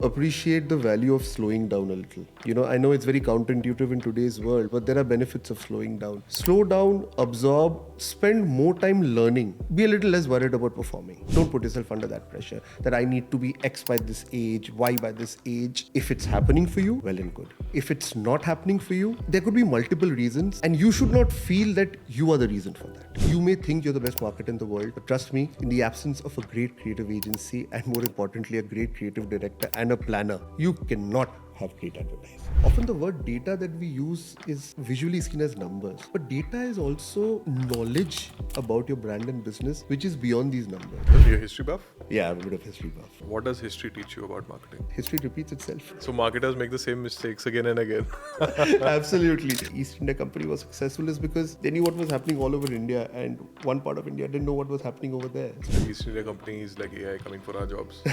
Appreciate the value of slowing down a little. I know it's very counterintuitive in today's world, but there are benefits of slowing down. Slow down, absorb, spend more time learning. Be a little less worried about performing. Don't put yourself under that pressure that I need to be X by this age, Y by this age. If it's happening for you, well and good. If it's not happening for you, there could be multiple reasons, and you should not feel that you are the reason for that. You may think you're the best marketer in the world, but trust me, in the absence of a great creative agency and more importantly, a great creative director and a planner, you cannot have great advertising. Often the word data that we use is visually seen as numbers, but data is also knowledge about your brand and business, which is beyond these numbers. Are you a history buff? Yeah, I'm a bit of history buff. What does history teach you about marketing? History repeats itself. So marketers make the same mistakes again and again. Absolutely. East India Company was successful is because they knew what was happening all over India, and one part of India didn't know what was happening over there. East India Company is like AI coming for our jobs.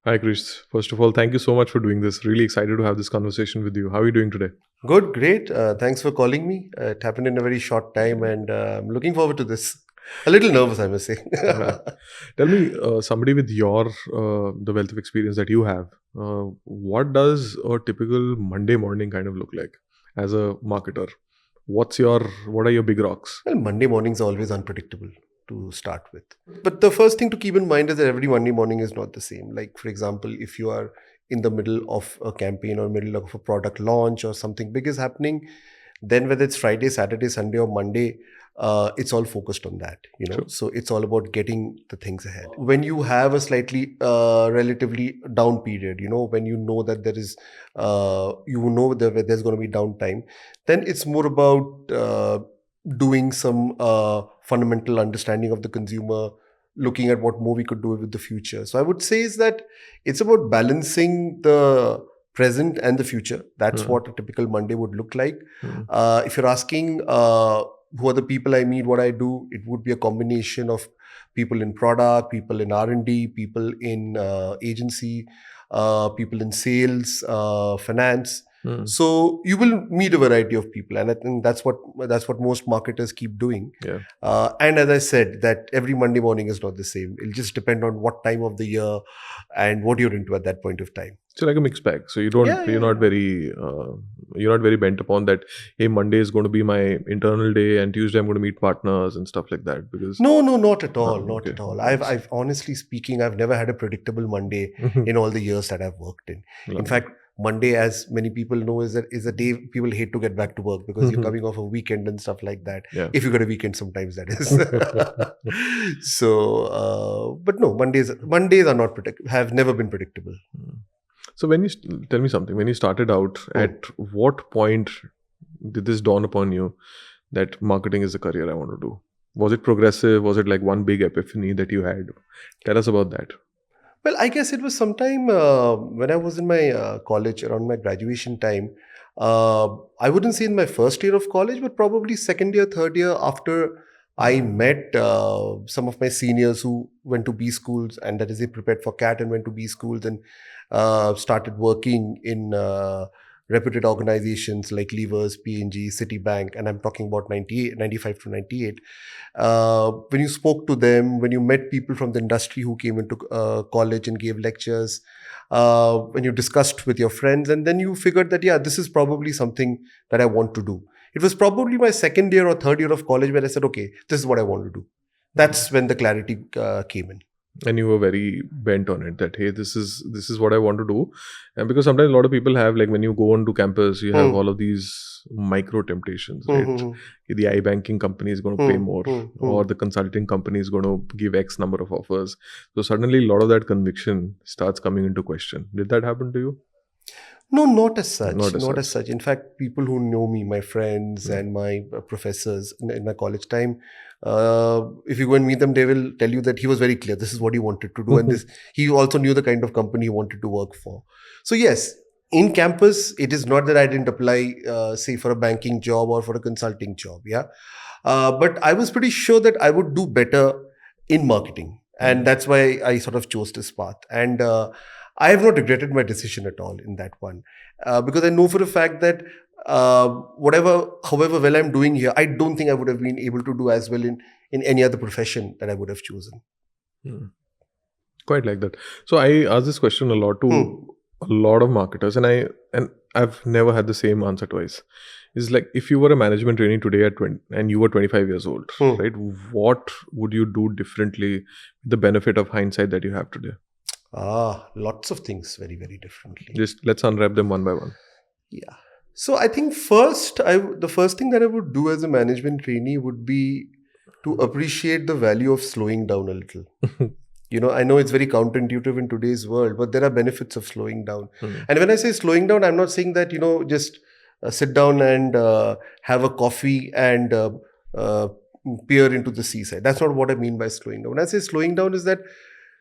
Hi Krish. First of all, thank you so much for doing this. Really excited to have this conversation with you. How are you doing today? Good, great. Thanks for calling me. It happened in a very short time, and I'm looking forward to this. A little nervous, I must say. Tell me, somebody with your the wealth of experience that you have, what does a typical Monday morning kind of look like as a marketer? What are your big rocks? Well, Monday mornings are always unpredictable to start with. But the first thing to keep in mind is that every Monday morning is not the same. Like, for example, if you are in the middle of a campaign or middle of a product launch or something big is happening, then whether it's Friday, Saturday, Sunday or Monday, it's all focused on that, Sure. So it's all about getting the things ahead. When you have a slightly relatively down period, when you know that there is, that there's going to be downtime, then it's more about doing some fundamental understanding of the consumer, looking at what more we could do with the future. So I would say is that it's about balancing the present and the future. That's what a typical Monday would look like. If you're asking who are the people I meet, what I do, it would be a combination of people in product, people in R&D, people in agency, people in sales, finance. So you will meet a variety of people, and I think that's what most marketers keep doing. Yeah. And as I said, that every Monday morning is not the same. It'll just depend on what time of the year and what you're into at that point of time. So like a mixed bag. So you're not very bent upon that. Hey, Monday is going to be my internal day, and Tuesday I'm going to meet partners and stuff like that. Because No, not at all. Oh, Not okay. at all. I've honestly speaking, I've never had a predictable Monday in all the years that I've worked in. In fact, Monday, as many people know, is a day people hate to get back to work because you're coming off a weekend and stuff like that. Yeah. If you get a weekend, sometimes that is. So, but no, Mondays are not have never been predictable. So tell me something, when you started out, at what point did this dawn upon you that marketing is the career I want to do? Was it progressive? Was it like one big epiphany that you had? Tell us about that. Well, I guess it was sometime when I was in my college, around my graduation time. I wouldn't say in my first year of college, but probably second year, third year after I met some of my seniors who went to B schools, and that is they prepared for CAT and went to B schools and started working in reputed organizations like Levers, P&G, Citibank, and I'm talking about 95 to 98. When you spoke to them, when you met people from the industry who came into college and gave lectures, when you discussed with your friends, and then you figured that, yeah, this is probably something that I want to do. It was probably my second year or third year of college where I said, okay, this is what I want to do. That's when the clarity came in. And you were very bent on it that, hey, this is what I want to do. And because sometimes a lot of people have, like, when you go onto campus, you have all of these micro temptations, right? The iBanking company is going to pay more, or the consulting company is going to give X number of offers. So suddenly a lot of that conviction starts coming into question. Did that happen to you? No, not as such. Not as Not such. as such. In fact, people who know me, my friends and my professors in my college time, if you go and meet them, they will tell you that he was very clear. This is what he wanted to do. And he also knew the kind of company he wanted to work for. So yes, in campus, it is not that I didn't apply, say, for a banking job or for a consulting job. Yeah. But I was pretty sure that I would do better in marketing. And that's why I sort of chose this path. And I have not regretted my decision at all in that one. Because I know for a fact that however well I'm doing here, I don't think I would have been able to do as well in any other profession that I would have chosen. Quite like that. So I ask this question a lot to a lot of marketers, and I've never had the same answer twice. It's like, if you were a management trainee today at 20 and you were 25 years old, right? What would you do differently with the benefit of hindsight that you have today? Lots of things very, very differently. Just let's unwrap them one by one. Yeah. So I think the first thing that I would do as a management trainee would be to appreciate the value of slowing down a little. I know it's very counterintuitive in today's world, but there are benefits of slowing down. And when I say slowing down, I'm not saying that, just sit down and have a coffee and peer into the seaside. That's not what I mean by slowing down. When I say slowing down, is that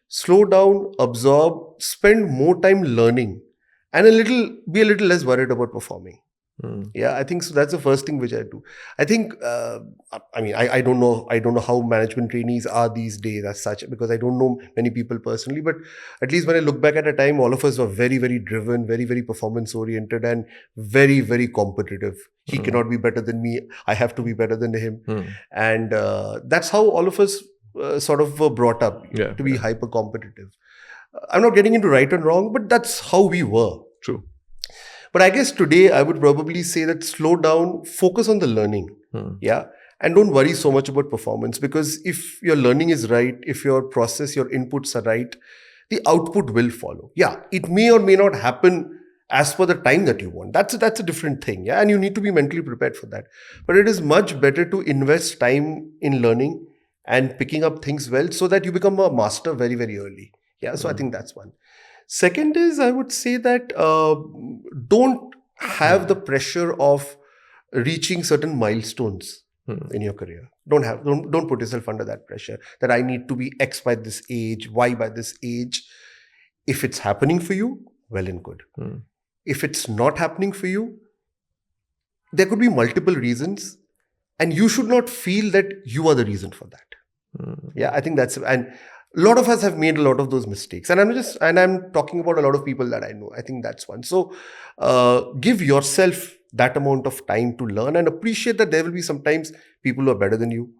slow down, absorb, spend more time learning, and be a little less worried about performing. Yeah, I think so. That's the first thing which I do. I think, I don't know how management trainees are these days as such, because I don't know many people personally. But at least when I look back at a time, all of us were very, very driven, very, very performance oriented, and very, very competitive. He cannot be better than me. I have to be better than him. And that's how all of us sort of were brought up to be hyper competitive. I'm not getting into right and wrong, but that's how we were. True. But I guess today I would probably say that slow down, focus on the learning. Yeah. And don't worry so much about performance, because if your learning is right, if your process, your inputs are right, the output will follow. Yeah. It may or may not happen as per the time that you want. That's a different thing. Yeah. And you need to be mentally prepared for that. But it is much better to invest time in learning and picking up things well, so that you become a master very, very early. Yeah. So I think that's one. Second is, I would say that don't have the pressure of reaching certain milestones in your career. Don't put yourself under that pressure that I need to be X by this age, Y by this age. If it's happening for you, well and good. If it's not happening for you, there could be multiple reasons, and you should not feel that you are the reason for that. Yeah, I think and a lot of us have made a lot of those mistakes, and I'm talking about a lot of people that I know. I think that's one. So give yourself that amount of time to learn, and appreciate that there will be sometimes people who are better than you.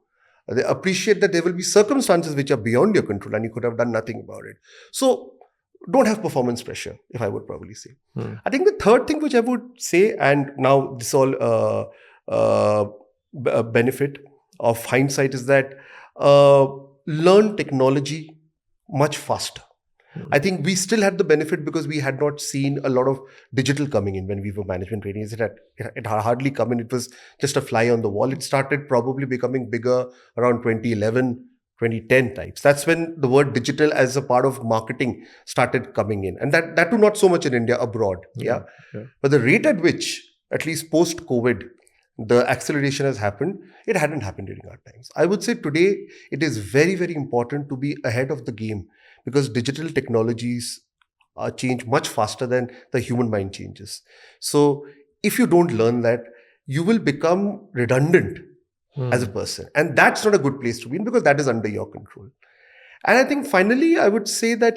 They appreciate that there will be circumstances which are beyond your control and you could have done nothing about it. So don't have performance pressure, if I would probably say. I think the third thing which I would say, and now this all benefit of hindsight, is that learn technology much faster. I think we still had the benefit because we had not seen a lot of digital coming in when we were management trainees. It had hardly come in. It was just a fly on the wall. It started probably becoming bigger around 2011, 2010 types. That's when the word digital as a part of marketing started coming in. And that too not so much in India, abroad. Yeah. But the rate at which, at least post-COVID, the acceleration has happened, it hadn't happened during our times. I would say today it is very, very important to be ahead of the game, because digital technologies change much faster than the human mind changes. So if you don't learn that, you will become redundant as a person. And that's not a good place to be in, because that is under your control. And I think finally, I would say that,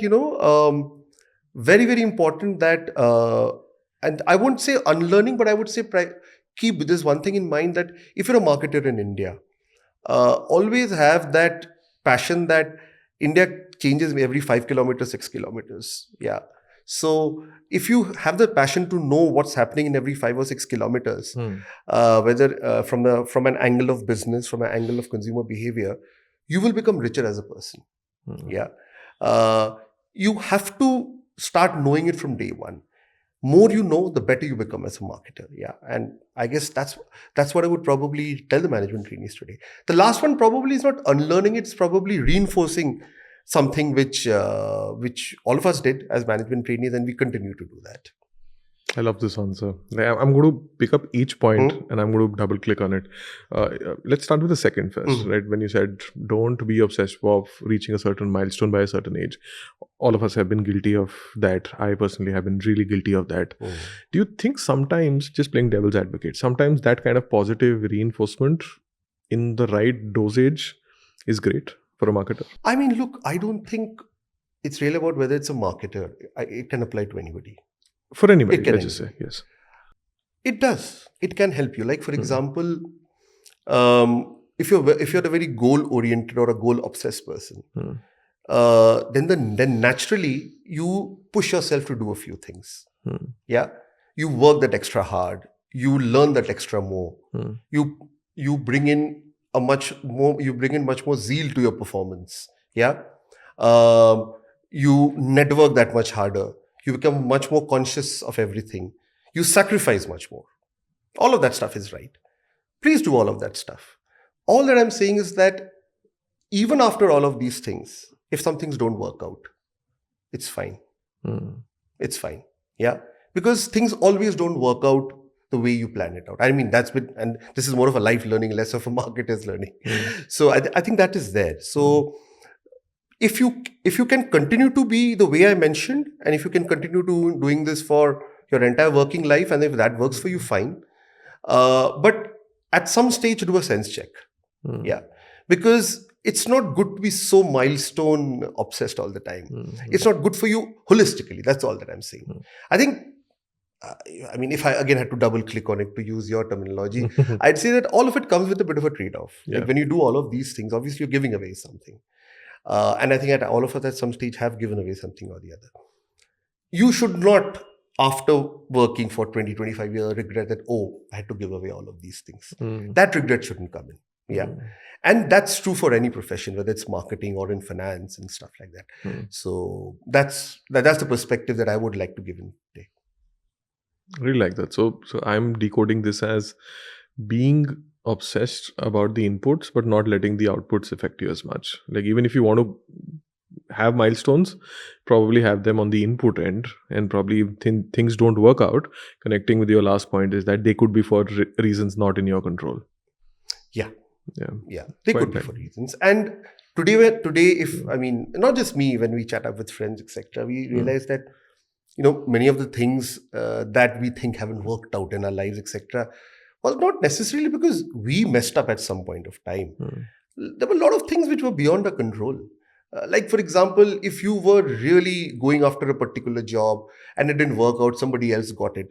very, very important that, and I won't say unlearning, but I would say keep this one thing in mind, that if you're a marketer in India, always have that passion that India changes every 5 kilometers, 6 kilometers. Yeah. So if you have the passion to know what's happening in every 5 or 6 kilometers, whether from an angle of business, from an angle of consumer behavior, you will become richer as a person. Yeah. You have to start knowing it from day one. More you know, the better you become as a marketer. Yeah. And I guess that's what I would probably tell the management trainees today. The last one probably is not unlearning, it's probably reinforcing something which all of us did as management trainees, and we continue to do that. I love this answer. I'm going to pick up each point and I'm going to double click on it. Let's start with the second first, right? When you said don't be obsessed of reaching a certain milestone by a certain age. All of us have been guilty of that. I personally have been really guilty of that. Do you think sometimes, just playing devil's advocate, sometimes that kind of positive reinforcement in the right dosage is great for a marketer? I mean, look, I don't think it's really about whether it's a marketer. It can apply to anybody. For anybody, let's just say, yes. It does. It can help you. Like, for example, if you're a very goal-oriented or a goal-obsessed person, then naturally you push yourself to do a few things. Hmm. Yeah, you work that extra hard. You learn that extra more. Hmm. You bring in much more zeal to your performance. Yeah, you network that much harder. You become much more conscious of everything. You sacrifice much more. All of that stuff is right. Please do all of that stuff. All that I'm saying is that even after all of these things, if some things don't work out, it's fine. Hmm. It's fine. Yeah. Because things always don't work out the way you plan it out. I mean, and this is more of a life learning, less of a marketer's learning. So I think that is there. So if you can continue to be the way I mentioned, and if you can continue doing this for your entire working life, and if that works for you, fine. But at some stage, do a sense check. Hmm. Yeah. Because it's not good to be so milestone obsessed all the time. It's not good for you holistically. That's all that I'm saying. I think, I mean, if I again had to double click on it to use your terminology, I'd say that all of it comes with a bit of a trade off. Yeah. Like when you do all of these things, obviously you're giving away something. And I think that all of us at some stage have given away something or the other. You should not, after working for 20, 25 years, regret that, oh, I had to give away all of these things. That regret shouldn't come in. Yeah. And that's true for any profession, whether it's marketing or in finance and stuff like that. So that's the perspective that I would like to give in today. Really like that. So I'm decoding this as being obsessed about the inputs, but not letting the outputs affect you as much. Like even if you want to have milestones, probably have them on the input end, and probably things don't work out. Connecting with your last point is that they could be for reasons not in your control. Yeah. Yeah. They could be for reasons. And today, if I mean, not just me, when we chat up with friends, etc., we realize that many of the things that we think haven't worked out in our lives, etc., was not necessarily because we messed up at some point of time. There were a lot of things which were beyond our control. Like, for example, if you were really going after a particular job and it didn't work out, somebody else got it.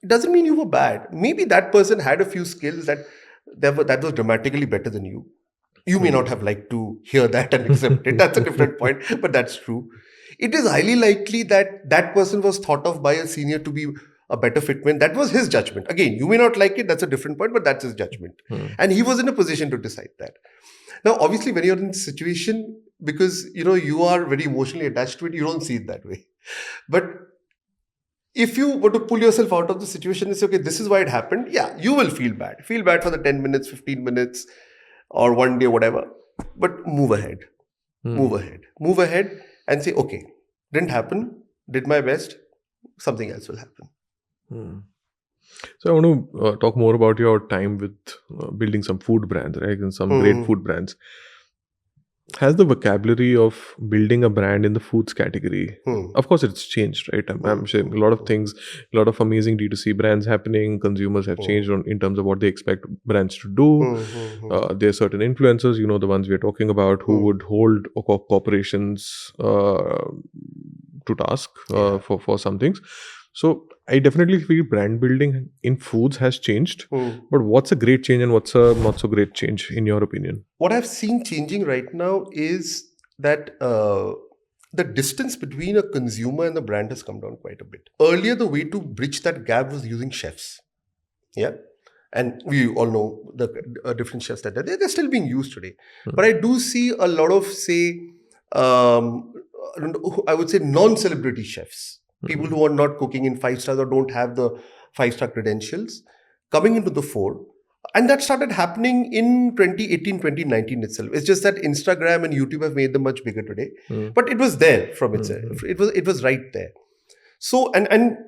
It doesn't mean you were bad. Maybe that person had a few skills that was dramatically better than you. You may not have liked to hear that and accept it. That's a different point, but that's true. It is highly likely that that person was thought of by a senior to be a better fitment. That was his judgment. Again, you may not like it. That's a different point, but that's his judgment. And he was in a position to decide that. Now, obviously, when you're in this situation, because you are very emotionally attached to it, you don't see it that way. But if you were to pull yourself out of the situation and say, okay, this is why it happened, yeah, you will feel bad. Feel bad for the 10 minutes, 15 minutes, or one day, whatever. But move ahead. Move ahead and say, okay, didn't happen, did my best, something else will happen. So I want to talk more about your time with building some food brands, right? And some great food brands. Has the vocabulary of building a brand in the foods category, of course, it's changed, right? I'm sure a lot of things, a lot of amazing D2C brands happening. Consumers have changed in terms of what they expect brands to do. There are certain influencers, the ones we're talking about, who would hold corporations to task for some things. So I definitely feel brand building in foods has changed. But what's a great change and what's a not so great change in your opinion? What I've seen changing right now is that the distance between a consumer and the brand has come down quite a bit. Earlier, the way to bridge that gap was using chefs. Yeah. And we all know the different chefs that they're still being used today. But I do see a lot of, say, I would say non-celebrity chefs. People who are not cooking in 5 stars or don't have the 5-star credentials coming into the fore. And that started happening in 2018, 2019 itself. It's just that Instagram and YouTube have made them much bigger today. But it was there from itself. It was right there. So, and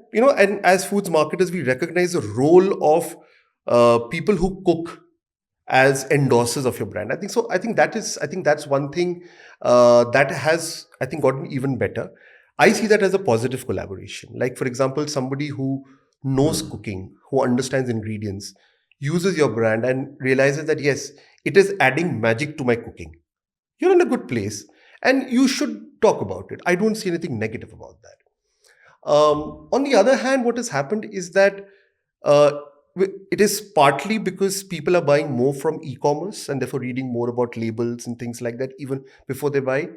as foods marketers, we recognize the role of people who cook as endorsers of your brand. I think that's one thing that has, I think, gotten even better. I see that as a positive collaboration. Like, for example, somebody who knows cooking, who understands ingredients, uses your brand and realizes that, yes, it is adding magic to my cooking. You're in a good place and you should talk about it. I don't see anything negative about that. On the other hand, what has happened is that it is partly because people are buying more from e-commerce and therefore reading more about labels and things like that even before they buy.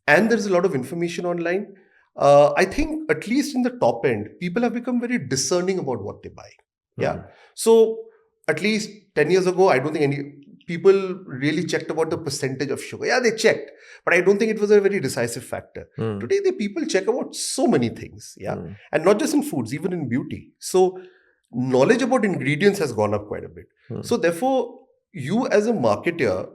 And there's a lot of information online. I think at least in the top end, people have become very discerning about what they buy. Yeah. Mm. So at least 10 years ago, I don't think any people really checked about the percentage of sugar. Yeah, they checked, but I don't think it was a very decisive factor. Mm. Today, the people check about so many things. Yeah. Mm. And not just in foods, even in beauty. So knowledge about ingredients has gone up quite a bit. Mm. So therefore, you as a marketer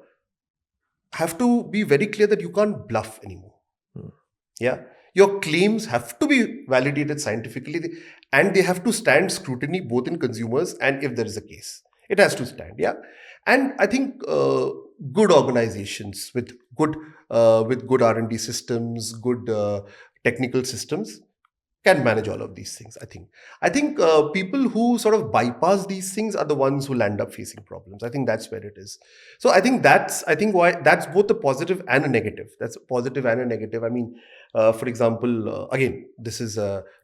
have to be very clear that you can't bluff anymore. Mm. Yeah. Your claims have to be validated scientifically and they have to stand scrutiny both in consumers and if there is a case. It has to stand. Yeah. And I think good organizations with good R&D systems, good technical systems can manage all of these things. I think people who sort of bypass these things are the ones who land up facing problems. I think that's where it is. So I think why that's both a positive and a negative. That's a positive and a negative. I mean, for example, again, this is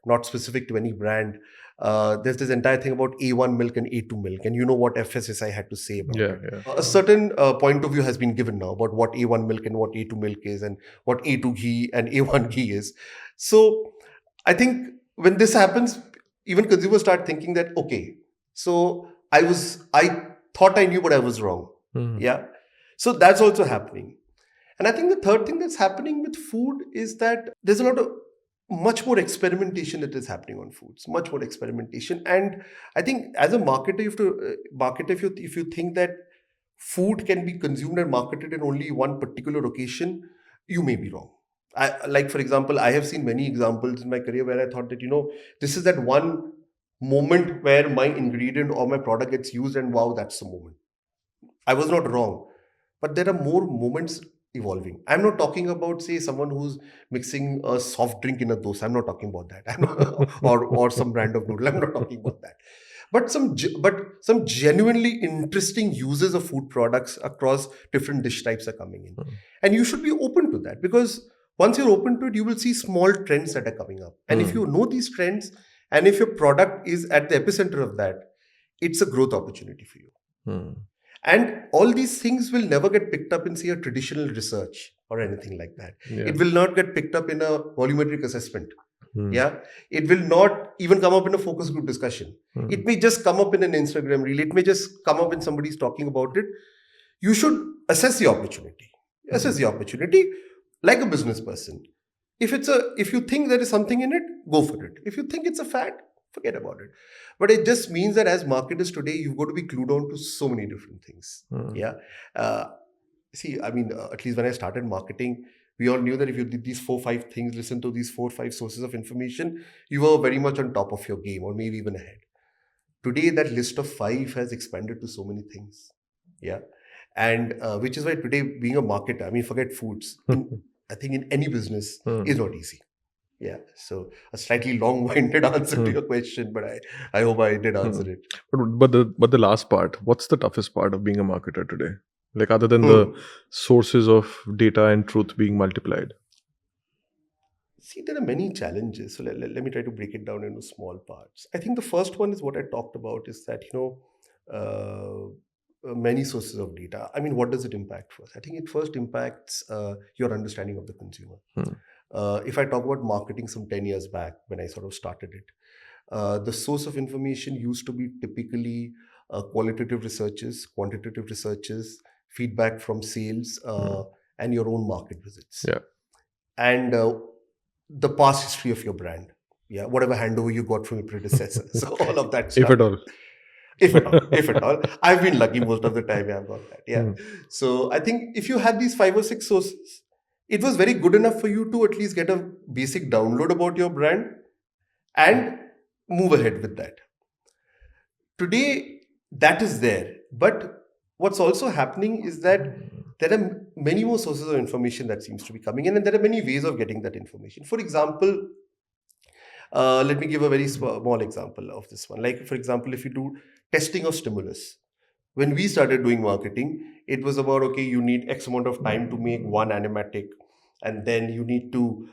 not specific to any brand. There's this entire thing about A1 milk and A2 milk, and you know what FSSI had to say about Yeah, it. yeah. A certain point of view has been given now about what A1 milk and what A2 milk is, and what A2 ghee and A1 ghee is. So I think when this happens, even consumers start thinking that, okay, so I thought I knew, but I was wrong. Mm. Yeah. So that's also happening. And I think the third thing that's happening with food is that there's a lot of much more experimentation that is happening on foods, much more experimentation. And I think as a marketer, you have to market if you think that food can be consumed and marketed in only one particular occasion, you may be wrong. Like for example, I have seen many examples in my career where I thought that this is that one moment where my ingredient or my product gets used, and wow, that's the moment. I was not wrong, but there are more moments evolving. I'm not talking about, say, someone who's mixing a soft drink in a dosa. I'm not talking about that. I'm not, or some brand of noodle. I'm not talking about that. But some genuinely interesting uses of food products across different dish types are coming in, Mm. and you should be open to that, because once you're open to it, you will see small trends that are coming up. And if Mm. you know these trends, and if your product is at the epicenter of that, it's a growth opportunity for you. Mm. And all these things will never get picked up in, say, a traditional research or anything like that. Yeah. It will not get picked up in a volumetric assessment. Mm. Yeah. It will not even come up in a focus group discussion. Mm. It may just come up in an Instagram reel. It may just come up when somebody's talking about it. You should assess the opportunity. Assess the opportunity like a business person. If you think there is something in it, go for it. If you think it's a fad, forget about it. But it just means that as marketers today, you've got to be clued on to so many different things. Mm. Yeah. See, I mean, at least when I started marketing, we all knew that if you did these 4-5 things, listen to these 4-5 sources of information, you were very much on top of your game, or maybe even ahead. Today, that list of 5 has expanded to so many things. Yeah. And which is why today, being a marketer, I mean, forget foods. I think in any business is not easy. Yeah. So a slightly long-winded answer to your question, but I hope I did answer it. But the last part, what's the toughest part of being a marketer today? Like other than the sources of data and truth being multiplied. See, there are many challenges. So let me try to break it down into small parts. I think the first one is what I talked about, is that, many sources of data. I mean, what does it impact first? I think it first impacts your understanding of the consumer. Hmm. If I talk about marketing some 10 years back when I sort of started it, the source of information used to be typically qualitative researches, quantitative researches, feedback from sales, and your own market visits. Yeah. And the past history of your brand. Yeah, whatever handover you got from your predecessor. So all of that stuff. If at all. If at all. If at all. I've been lucky most of the time I've got that. Yeah. Hmm. So I think if you had these 5 or 6 sources, it was very good enough for you to at least get a basic download about your brand and move ahead with that. Today, that is there. But what's also happening is that there are many more sources of information that seems to be coming in, and there are many ways of getting that information. For example, let me give a very small example of this one. Like, for example, if you do testing of stimulus, when we started doing marketing, it was about, okay, you need X amount of time to make one animatic, and then you need to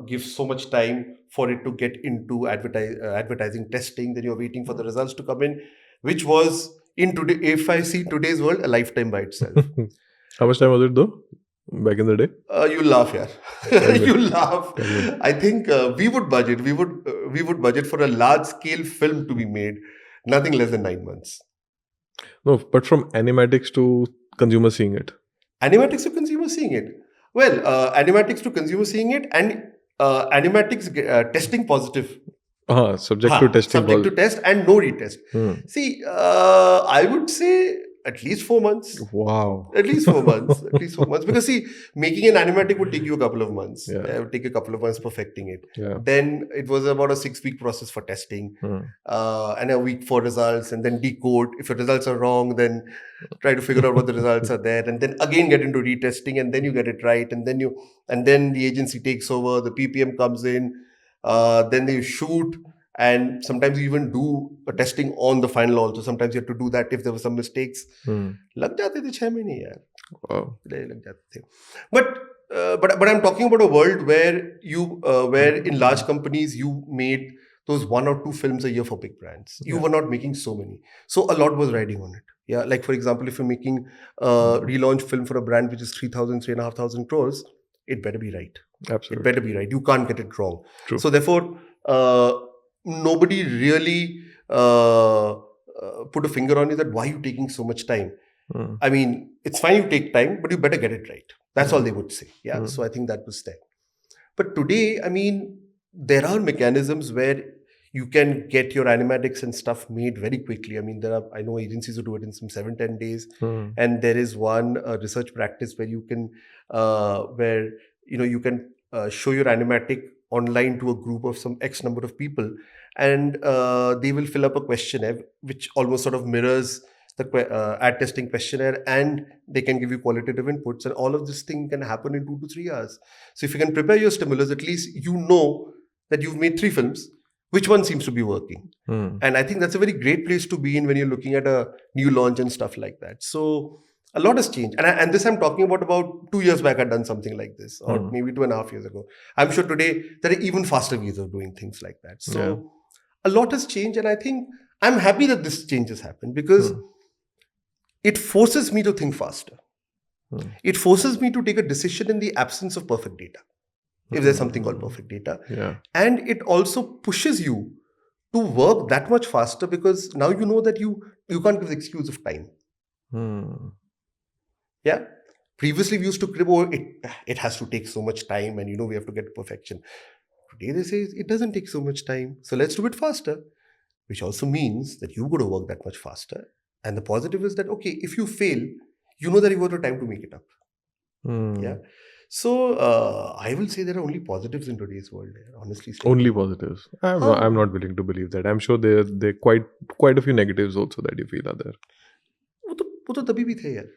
give so much time for it to get into advertising testing. Then you're waiting for the results to come in. which was in today, if I see today's world, a lifetime by itself. How much time was it though? Back in the day? You laugh, yeah. Tell me. You laugh. Tell me. I think we would budget for a large scale film to be made, nothing less than 9 months. No, but from animatics to consumer seeing it. Animatics to consumer seeing it. Well, animatics to consumer seeing it, and animatics testing positive. Subject to testing. Subject to test and no retest. See, I would say at least 4 months. Wow. At least 4 months. At least 4 months. Because see, making an animatic would take you a couple of months. Yeah. It would take a couple of months perfecting it. Yeah. Then it was about a 6-week process for testing, and a week for results, and then decode. If your results are wrong, then try to figure out what the results are there, and then again get into retesting, and then you get it right, and then the agency takes over, the PPM comes in, then they shoot. And sometimes you even do a testing on the final also. Sometimes you have to do that if there were some mistakes. Lag jate the 6 mahine yaar. Wow. Lag jate the. But I'm talking about a world where where in large companies you made those 1 or 2 films a year for big brands. You were not making so many. So a lot was riding on it. Yeah, like for example, if you're making a relaunch film for a brand which is 3,500 crores, it better be right. Absolutely. It better be right. You can't get it wrong. True. So therefore, nobody really put a finger on you that why are you taking so much time. I mean, it's fine you take time, but you better get it right. That's all they would say. Yeah. So I think that was there. But today, I mean, there are mechanisms where you can get your animatics and stuff made very quickly. I mean, I know agencies who do it in some 7-10 days. And there is one research practice where you can show your animatic online to a group of some X number of people, and they will fill up a questionnaire which almost sort of mirrors the ad testing questionnaire, and they can give you qualitative inputs, and all of this thing can happen in 2 to 3 hours. So if you can prepare your stimulus, at least you know that you've made 3 films, which one seems to be working. And I think that's a very great place to be in when you're looking at a new launch and stuff like that. So a lot has changed. And this I'm talking about 2 years back, I'd done something like this, or maybe 2.5 years ago. I'm sure today there are even faster ways of doing things like that. So a lot has changed. And I think I'm happy that this change has happened because it forces me to think faster. It forces me to take a decision in the absence of perfect data, if there's something called perfect data. And it also pushes you to work that much faster because now you know that you can't give the excuse of time. Yeah. Previously, we used to crib, it has to take so much time and we have to get to perfection. Today, they say it doesn't take so much time. So let's do it faster, which also means that you've got to work that much faster. And the positive is that, okay, if you fail, you know that you've got the time to make it up. Yeah. So I will say there are only positives in today's world, honestly. Only positives. I'm not willing to believe that. I'm sure there are quite a few negatives also that you feel are there. वो तो तभी भी थे यार.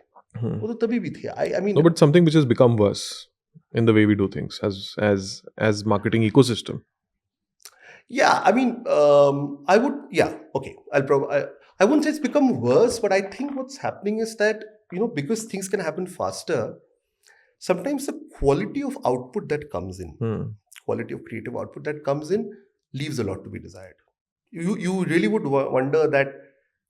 वो तो तभी भी थे. I mean. No, but something which has become worse in the way we do things as marketing ecosystem. Yeah, I mean, I would. Yeah, okay. I wouldn't say it's become worse, but I think what's happening is that because things can happen faster, sometimes the quality of output that comes in, quality of creative output that comes in, leaves a lot to be desired. You really would wonder that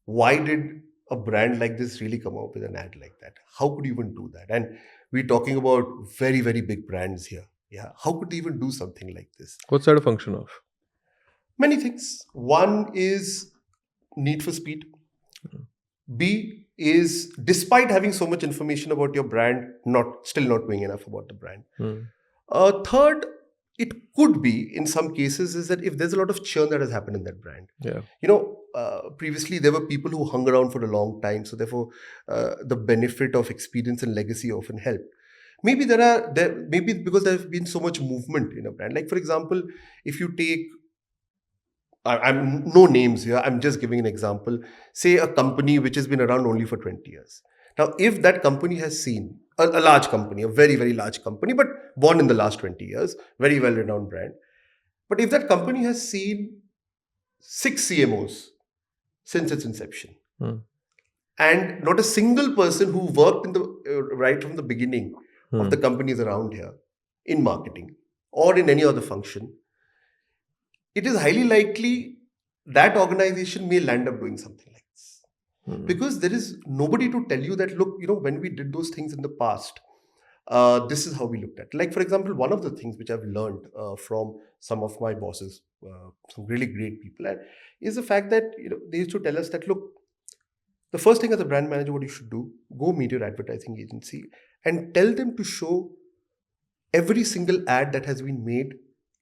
why did a brand like this really come up with an ad like that? How could you even do that? And we're talking about very, very big brands here. Yeah, how could they even do something like this? What's that a function of? Many things. One is need for speed. B is, despite having so much information about your brand, still not knowing enough about the brand. Third, it could be, in some cases, is that if there's a lot of churn that has happened in that brand. Previously there were people who hung around for a long time, so therefore the benefit of experience and legacy often helped. Maybe maybe because there has been so much movement in a brand. Like for example, if you take, I'm no names here, I'm just giving an example. Say a company which has been around only for 20 years. Now, if that company has seen a large company, a very, very large company, but born in the last 20 years, very well-renowned brand. But if that company has seen 6 CMOs since its inception, and not a single person who worked in the right from the beginning of the companies around here in marketing or in any other function, it is highly likely that organization may land up doing something like this. Because there is nobody to tell you that, look, when we did those things in the past, this is how we looked at. Like, for example, one of the things which I've learned from some of my bosses, some really great people, is the fact that they used to tell us that, look, the first thing as a brand manager, what you should do, go meet your advertising agency and tell them to show every single ad that has been made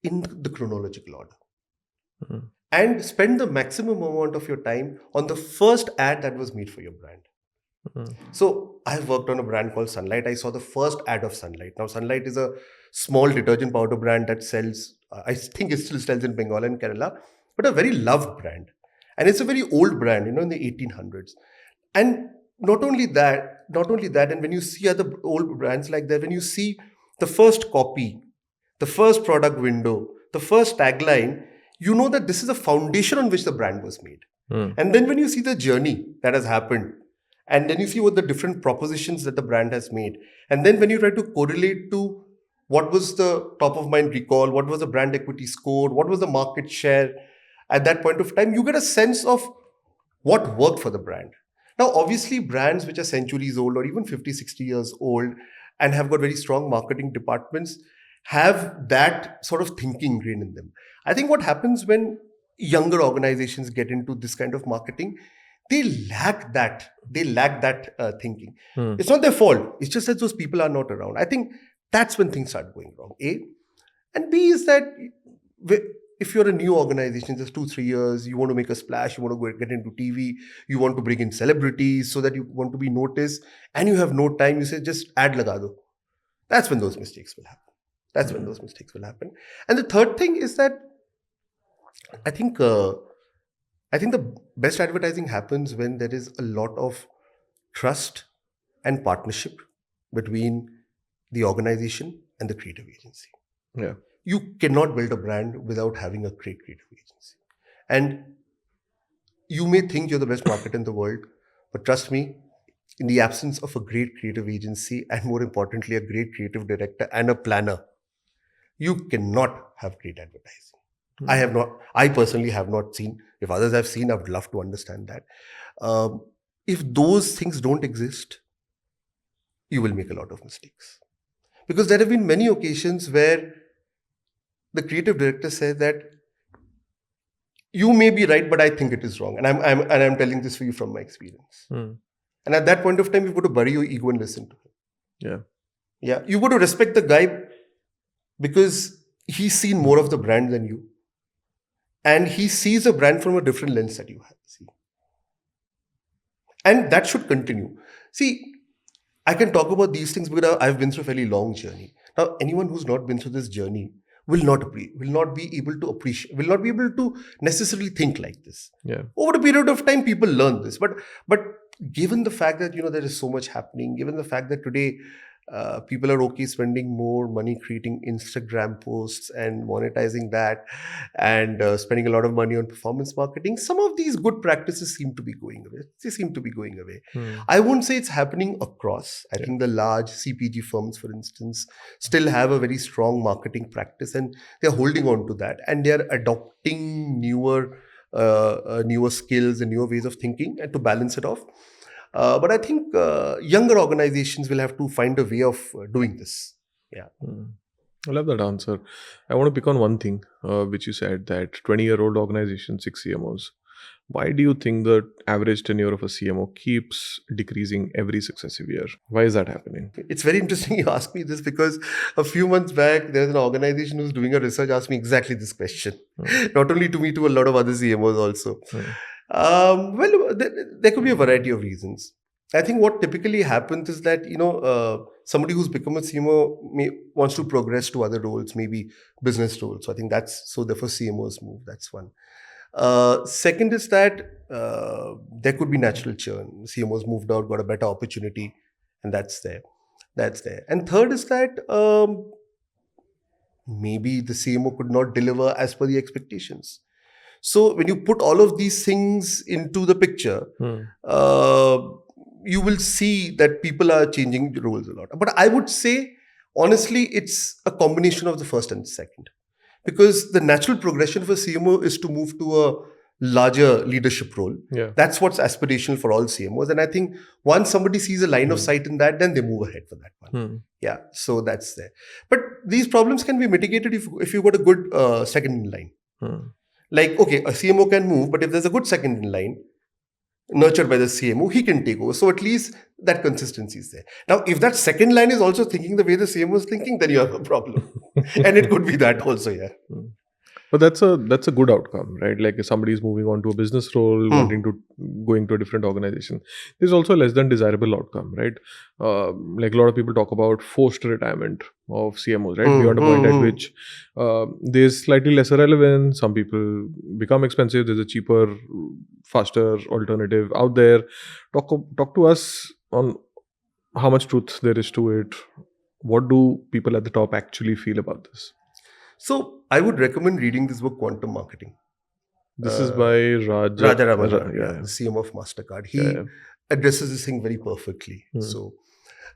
in the chronological order. And spend the maximum amount of your time on the first ad that was made for your brand. So I've worked on a brand called Sunlight. I saw the first ad of Sunlight. Now, Sunlight is a small detergent powder brand that sells, I think it still sells in Bengal and Kerala, but a very loved brand. And it's a very old brand, in the 1800s. And not only that, and when you see other old brands like that, when you see the first copy, the first product window, the first tagline, you know that this is a foundation on which the brand was made. And then when you see the journey that has happened, and then you see what the different propositions that the brand has made, and then when you try to correlate to what was the top of mind recall, what was the brand equity score, what was the market share at that point of time, you get a sense of what worked for the brand. Now, obviously, brands which are centuries old or even 50, 60 years old and have got very strong marketing departments have that sort of thinking ingrained in them. I think what happens when younger organizations get into this kind of marketing, they lack that. They lack that thinking. It's not their fault. It's just that those people are not around. I think that's when things start going wrong. A. And B is that if you're a new organization, just 2-3 years, you want to make a splash, you want to get into TV, you want to bring in celebrities so that you want to be noticed, and you have no time, you say, just ad laga do. That's when those mistakes will happen. And the third thing is that I think the best advertising happens when there is a lot of trust and partnership between the organization and the creative agency. Yeah. You cannot build a brand without having a great creative agency. And you may think you're the best marketer in the world, but trust me, in the absence of a great creative agency and more importantly, a great creative director and a planner, you cannot have great advertising. I personally have not seen. If others have seen, I would love to understand that. If those things don't exist, you will make a lot of mistakes. Because there have been many occasions where the creative director says that you may be right, but I think it is wrong. And I'm telling this for you from my experience. And at that point of time, you've got to bury your ego and listen to him. Yeah. You've got to respect the guy because he's seen more of the brand than you. And he sees a brand from a different lens that you have seen. And that should continue. See, I can talk about these things because I've been through a fairly long journey. Now, anyone who's not been through this journey will not be able to necessarily think like this. Yeah. Over a period of time, people learn this. But given the fact that there is so much happening, given the fact that today people are okay spending more money creating Instagram posts and monetizing that and spending a lot of money on performance marketing, some of these good practices seem to be going away. I won't say it's happening across. I think the large CPG firms, for instance, still have a very strong marketing practice and they're holding on to that and they're adopting newer skills and newer ways of thinking and to balance it off. But I think younger organizations will have to find a way of doing this. Yeah. I love that answer. I want to pick on one thing, which you said that 20-year-old organization, 6 CMOs. Why do you think the average tenure of a CMO keeps decreasing every successive year? Why is that happening? It's very interesting you ask me this because a few months back, there's an organization who's doing a research asked me exactly this question. Not only to me, to a lot of other CMOs also. Well, there could be a variety of reasons. I think what typically happens is that, somebody who's become a CMO wants to progress to other roles, maybe business roles. So I think therefore CMOs move. That's one. Second is that there could be natural churn. CMOs moved out, got a better opportunity, and that's there. And third is that maybe the CMO could not deliver as per the expectations. So when you put all of these things into the picture, you will see that people are changing roles a lot. But I would say, honestly, it's a combination of the first and the second. Because the natural progression for CMO is to move to a larger leadership role. Yeah. That's what's aspirational for all CMOs. And I think once somebody sees a line of sight in that, then they move ahead for that one. Yeah, so that's there. But these problems can be mitigated if you've got a good second in line. Like, okay, a CMO can move, but if there's a good second in line, nurtured by the CMO, he can take over. So at least that consistency is there. Now, if that second line is also thinking the way the CMO is thinking, then you have a problem. And it could be that also, yeah. But that's a good outcome, right? Like if somebody is moving on to a business role, going to a different organization, there's also a less than desirable outcome, right? Like a lot of people talk about forced retirement of CMOs, right? Beyond a point at which there's slightly lesser relevance. Some people become expensive. There's a cheaper, faster alternative out there. Talk to us on how much truth there is to it. What do people at the top actually feel about this? So I would recommend reading this book, Quantum Marketing. This is by Raja Raman, the CMO of MasterCard. He addresses this thing very perfectly. So,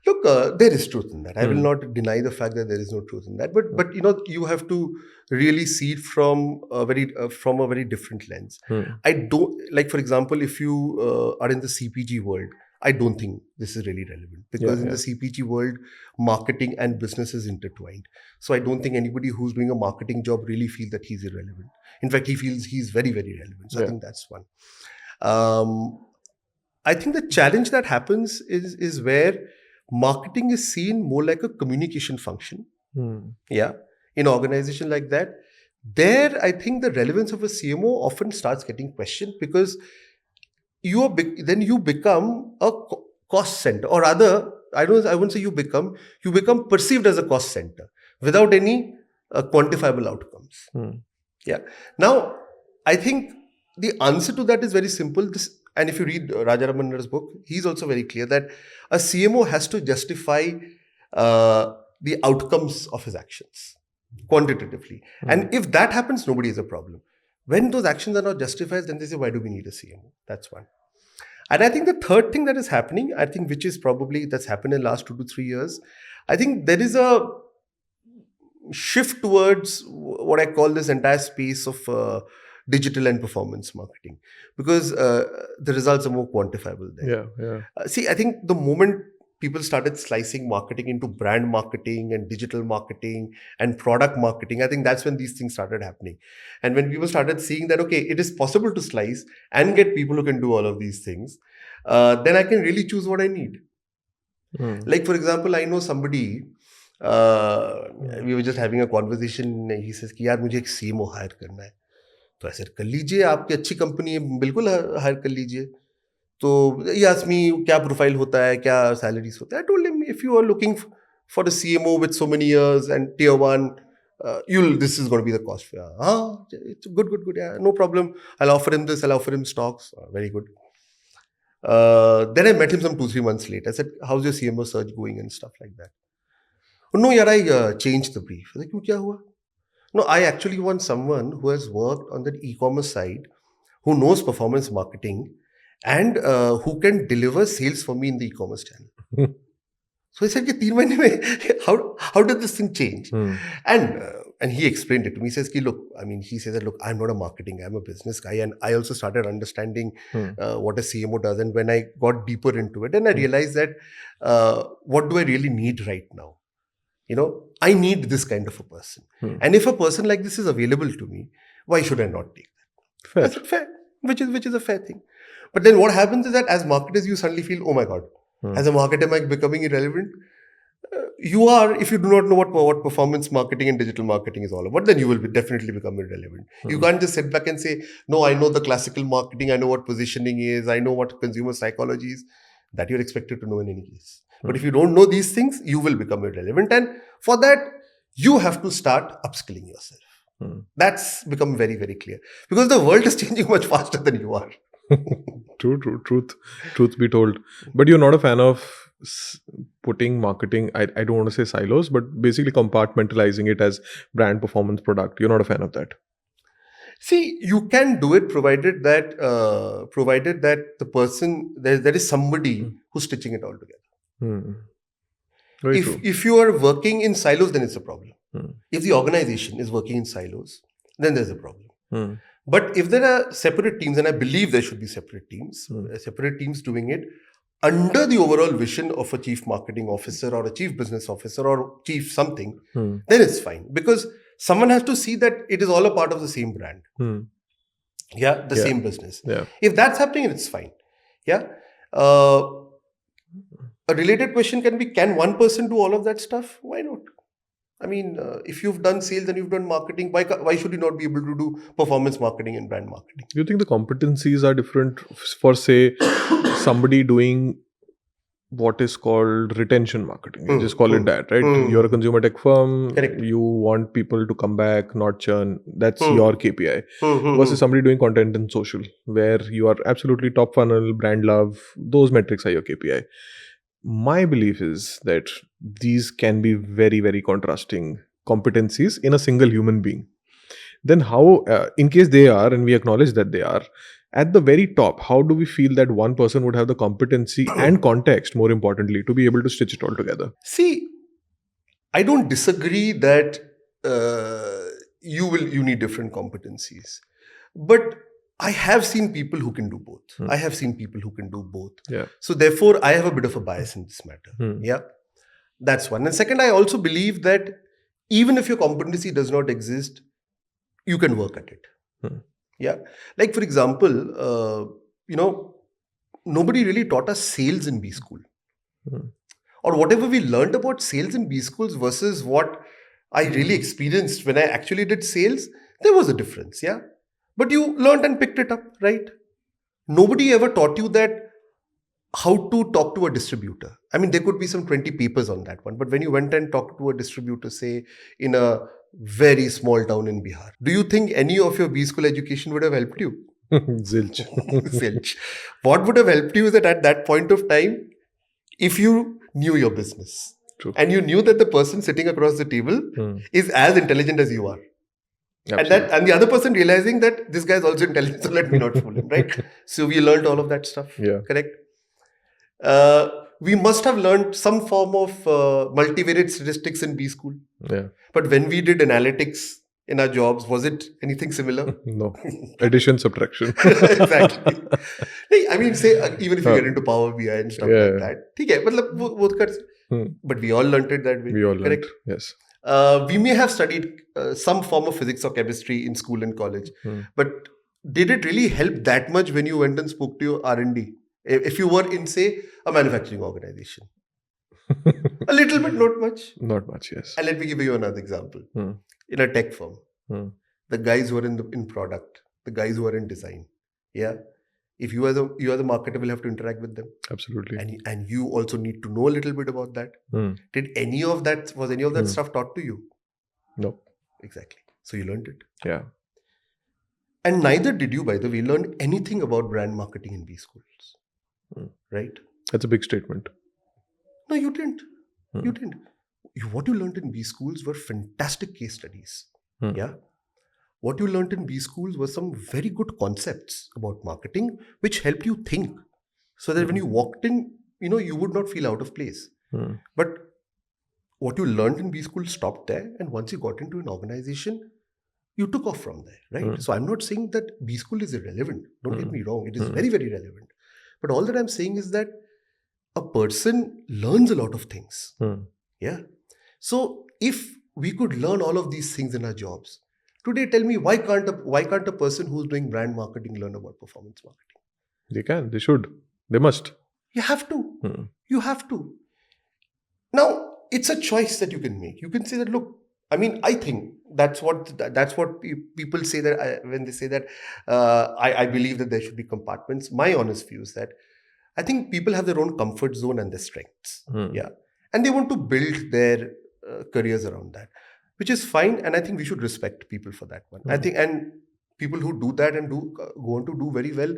look, there is truth in that. I will not deny the fact that there is no truth in that. But you have to really see it from a very different lens. I don't like, for example, if you are in the CPG world, I don't think this is really relevant because in the CPG world, marketing and business is intertwined. So I don't think anybody who's doing a marketing job really feels that he's irrelevant. In fact, he feels he's very, very relevant. So I think that's one. I think the challenge that happens is where marketing is seen more like a communication function. Yeah. In an organization like that, there I think the relevance of a CMO often starts getting questioned because you become a cost center, or rather, I wouldn't say you become perceived as a cost center without any quantifiable outcomes. Yeah. Now, I think the answer to that is very simple. And if you read Raja Raman's book, he's also very clear that a CMO has to justify the outcomes of his actions quantitatively. And if that happens, nobody has a problem. When those actions are not justified, then they say, why do we need a CMO? That's one. And I think the third thing that is happening, I think which is probably that's happened in the last 2 to 3 years, I think there is a shift towards what I call this entire space of digital and performance marketing because the results are more quantifiable there. See, I think the moment people started slicing marketing into brand marketing and digital marketing and product marketing, I think that's when these things started happening. And when people started seeing that, okay, it is possible to slice and get people who can do all of these things, then I can really choose what I need. Like, for example, I know somebody, we were just having a conversation, he says कि यार मुझे एक CMO hire करना है. तो ऐसे कर लीजिए, आपकी अच्छी कंपनी है, बिल्कुल हायर कर लीजिए. तो he asked me क्या प्रोफाइल होता है, क्या सैलरीज होता है. I told him if you are looking for a CMO with so many years and tier 1, this is going to be the cost. It's good, yeah, no problem. I'll offer him this, I'll offer him stocks. Very good. Then I met him some 2-3 months later. I said, how's your CMO search going and stuff like that. No, yaar, I changed the brief. I said, kya hua? No, I actually want someone who has worked on the e-commerce side, who knows performance marketing, and who can deliver sales for me in the e-commerce channel. So I said, 3 mahine mein, how did this thing change? And he explained it to me. He says, he says that, look, I'm not a marketing guy, I'm a business guy. And I also started understanding what a CMO does. And when I got deeper into it, and I realized that what do I really need right now? I need this kind of a person. And if a person like this is available to me, why should I not take that? Fair. I said, fair, which is a fair thing. But then what happens is that as marketers, you suddenly feel, oh my God, as a marketer, am I becoming irrelevant? You are, if you do not know what performance marketing and digital marketing is all about, then you will definitely become irrelevant. You can't just sit back and say, no, I know the classical marketing, I know what positioning is, I know what consumer psychology is. That you're expected to know in any case. But if you don't know these things, you will become irrelevant. And for that, you have to start upskilling yourself. That's become very, very clear. Because the world is changing much faster than you are. True. Truth be told. But you're not a fan of putting marketing, I don't want to say silos, but basically compartmentalizing it as brand performance product. You're not a fan of that. See, you can do it provided that the person, there is somebody who's stitching it all together. If you are working in silos, then it's a problem. If the organization is working in silos, then there's a problem. But if there are separate teams, and I believe there should be separate teams doing it under the overall vision of a chief marketing officer or a chief business officer or chief something, then it's fine. Because someone has to see that it is all a part of the same brand. Same business. Yeah. If that's happening, it's fine. Yeah. A related question can be, can one person do all of that stuff? Why not? I mean, if you've done sales and you've done marketing, why should you not be able to do performance marketing and brand marketing? Do you think the competencies are different for, say, somebody doing what is called retention marketing? You just call it that, right? You're a consumer tech firm. Correct. You want people to come back, not churn. That's your KPI. Versus somebody doing content and social, where you are absolutely top funnel, brand love. Those metrics are your KPI. My belief is that these can be very, very contrasting competencies in a single human being. Then how, in case they are, and we acknowledge that they are, at the very top, how do we feel that one person would have the competency and context, more importantly, to be able to stitch it all together? See, I don't disagree that you need different competencies. But I have seen people who can do both. I have seen people who can do both. Yeah. So therefore, I have a bit of a bias in this matter. Yeah. That's one. And second, I also believe that even if your competency does not exist, you can work at it. Yeah. Like, for example, nobody really taught us sales in B school. Or whatever we learned about sales in B schools versus what I really experienced when I actually did sales, there was a difference. Yeah. But you learned and picked it up, right? Nobody ever taught you that how to talk to a distributor. I mean, there could be some 20 papers on that one. But when you went and talked to a distributor, say, in a very small town in Bihar, do you think any of your B school education would have helped you? Zilch. Zilch. What would have helped you is that at that point of time, if you knew your business, True. And you knew that the person sitting across the table is as intelligent as you are. And the other person realizing that this guy is also intelligent, so let me not fool him, right? So we learned all of that stuff. Yeah. Correct? We must have learned some form of multivariate statistics in B school. Yeah. But when we did analytics in our jobs, was it anything similar? No. Addition, subtraction. Exactly. I mean, say, even if you get into Power BI and stuff like that. But we all learned it that way. We all learned. Correct? Yes. We may have studied some form of physics or chemistry in school and college, but did it really help that much when you went and spoke to your R&D? If you were in, say, a manufacturing organization? A little bit, not much. Not much, yes. And let me give you another example. In a tech firm, the guys who are in product, the guys who are in design, yeah. If you as a marketer will have to interact with them. Absolutely. And you also need to know a little bit about that. Was any of that stuff taught to you? No. Exactly. So you learned it. Yeah. And neither did you, by the way, learn anything about brand marketing in B schools. Right? That's a big statement. No, you didn't. You didn't. What you learned in B schools were fantastic case studies. Yeah. What you learned in B schools were some very good concepts about marketing, which helped you think, so that when you walked in, you would not feel out of place. But what you learned in B school stopped there, and once you got into an organization, you took off from there, right? So I'm not saying that B school is irrelevant. Don't get me wrong; it is very, very relevant. But all that I'm saying is that a person learns a lot of things. Yeah. So if we could learn all of these things in our jobs, today, tell me, why can't a person who's doing brand marketing learn about performance marketing? They can. They should. They must. You have to. You have to. Now, it's a choice that you can make. You can say that, look, I mean, I think that's what people say that when they say that I believe that there should be compartments. My honest view is that I think people have their own comfort zone and their strengths. Yeah. And they want to build their careers around that, which is fine. And I think we should respect people for that one. I think, and people who do that and go on to do very well,